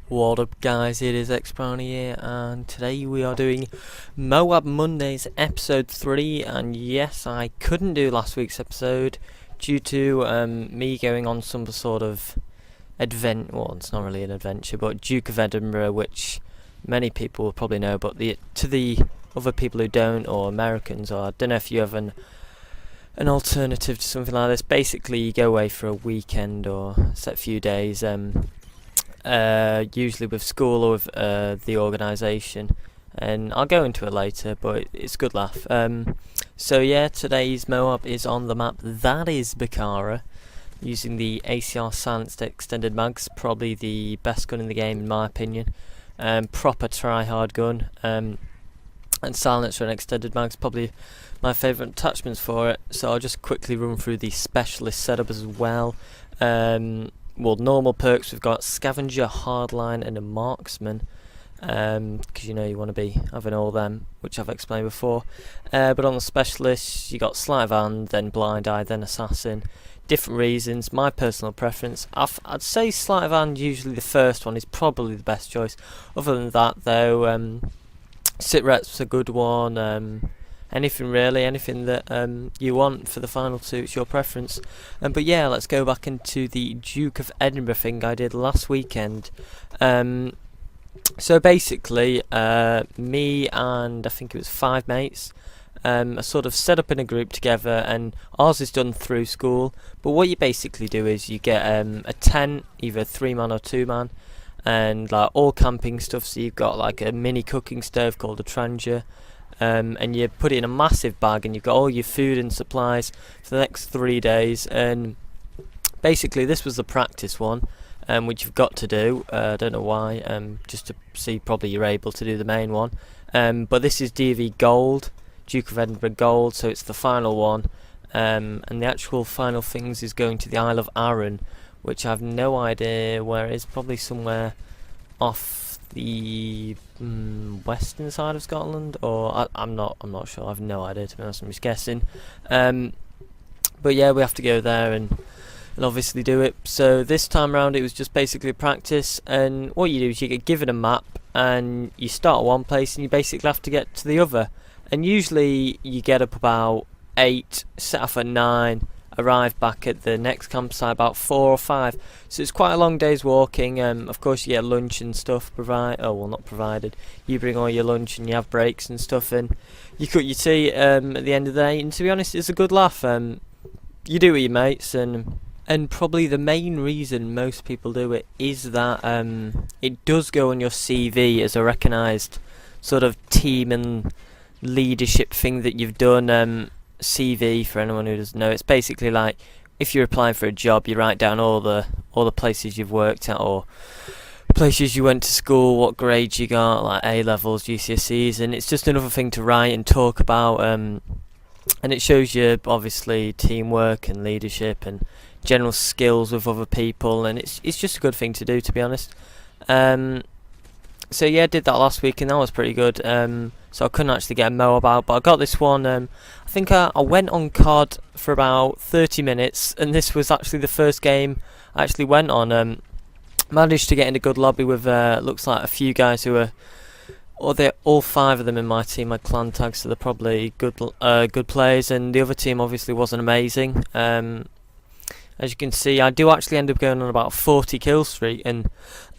What up guys, it is Brownayy here, and today we are doing MOAB Mondays episode 3, and yes, I couldn't do last week's episode due to me going on some sort of well, it's not really an adventure, but Duke of Edinburgh, which many people will probably know, but to the other people who don't, or Americans, or I don't know if you have an alternative to something like this. Basically you go away for a weekend or a set few days, usually with school or with the organisation, and I'll go into it later, but it's a good laugh. So yeah, today's MOAB is on the map. That is Bakaara, using the ACR silenced extended mags, probably the best gun in the game in my opinion. Proper try-hard gun, and silencer and extended mags probably my favourite attachments for it. So I'll just quickly run through the specialist setup as well. Well, normal perks, we've got scavenger, hardline and a marksman, because you know you want to be having all them, which I've explained before. But on the specialists you got sleight of hand, then blind eye, then assassin. Different reasons. My personal preference, I'd say sleight of hand, usually the first one is probably the best choice. Other than that though, sit rep's a good one. Anything really, anything that you want for the final two, it's your preference. But yeah, let's go back into the Duke of Edinburgh thing I did last weekend. So basically, me and I think it was 5 mates are sort of set up in a group together, and ours is done through school. But what you basically do is you get a tent, either 3-man or 2-man, and like all camping stuff. So you've got like a mini cooking stove called a trangia. And you put it in a massive bag, and you've got all your food and supplies for the next 3 days. And basically this was the practice one, which you've got to do. I don't know why, just to see probably you're able to do the main one. But this is DV Gold, Duke of Edinburgh Gold, so it's the final one. And the actual final things is going to the Isle of Arran, which I have no idea where it is. Probably somewhere off the western side of Scotland, or I'm not sure. I've no idea, to be honest. I'm just guessing. But yeah, we have to go there and obviously do it. So this time around it was just basically practice, and what you do is you get given a map and you start at one place and you basically have to get to the other, and usually you get up about 8, set off at 9, arrive back at the next campsite about 4 or 5, so it's quite a long day's walking. Of course you get lunch and stuff not provided. You bring all your lunch and you have breaks and stuff, and you cut your tea at the end of the day, and to be honest it's a good laugh. You do it with your mates, and probably the main reason most people do it is that it does go on your CV as a recognised sort of team and leadership thing that you've done. CV, for anyone who doesn't know, it's basically like if you're applying for a job, you write down all the places you've worked at, or places you went to school, what grades you got, like A levels, GCSEs, and it's just another thing to write and talk about. And it shows you obviously teamwork and leadership and general skills with other people, and it's just a good thing to do, to be honest. So yeah, I did that last week and that was pretty good. So I couldn't actually get a MOAB out, but I got this one. I think I went on COD for about 30 minutes, and this was actually the first game I actually went on. Managed to get in a good lobby with looks like a few guys who are, or they're all 5 of them in my team. My clan tags, so they're probably good players, and the other team obviously wasn't amazing. As you can see, I do actually end up going on about 40 kill streak, and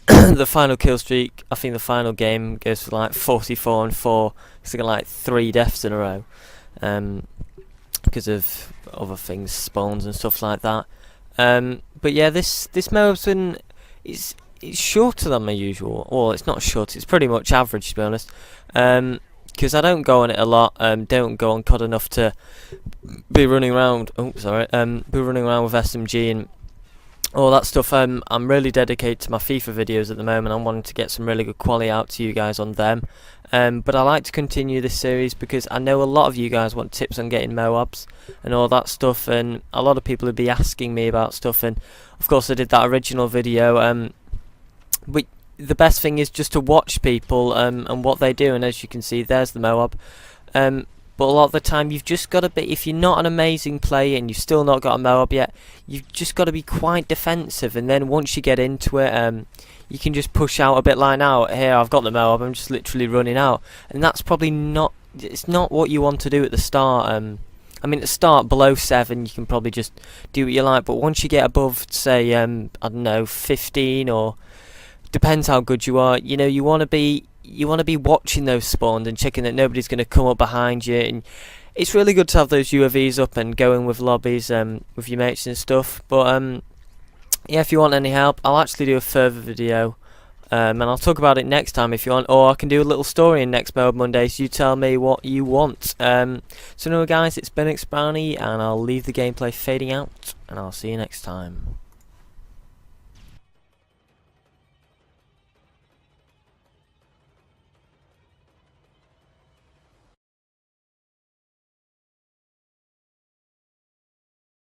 the final kill streak, I think the final game goes for like 44 and 4. It's like 3 deaths in a row, because of other things, spawns and stuff like that. But yeah, this MOAB's been, it's shorter than my usual. Well, it's not short, it's pretty much average, to be honest. Because I don't go on it a lot. Don't go on COD enough to be running around. Be running around with SMG and all that stuff. I'm really dedicated to my FIFA videos at the moment. I'm wanting to get some really good quality out to you guys on them. But I like to continue this series because I know a lot of you guys want tips on getting MOABs and all that stuff, and a lot of people would be asking me about stuff, and of course I did that original video. But the best thing is just to watch people and what they do, and as you can see, there's the MOAB. but a lot of the time you've just got to be, if you're not an amazing player and you've still not got a MOAB yet, you've just got to be quite defensive, and then once you get into it, you can just push out a bit like now. Here, I've got the MOAB, I'm just literally running out, and that's probably not, it's not what you want to do at the start. I mean, at the start, below 7, you can probably just do what you like, but once you get above, say, I don't know, 15, or depends how good you are, you know, you want to be watching those spawns and checking that nobody's going to come up behind you. And it's really good to have those UAVs up and going with lobbies with your mates and stuff. But yeah, if you want any help, I'll actually do a further video, and I'll talk about it next time if you want, or I can do a little story in next MOAB Mondays. You tell me what you want. So anyway guys, it's been Brownayy, and I'll leave the gameplay fading out, and I'll see you next time.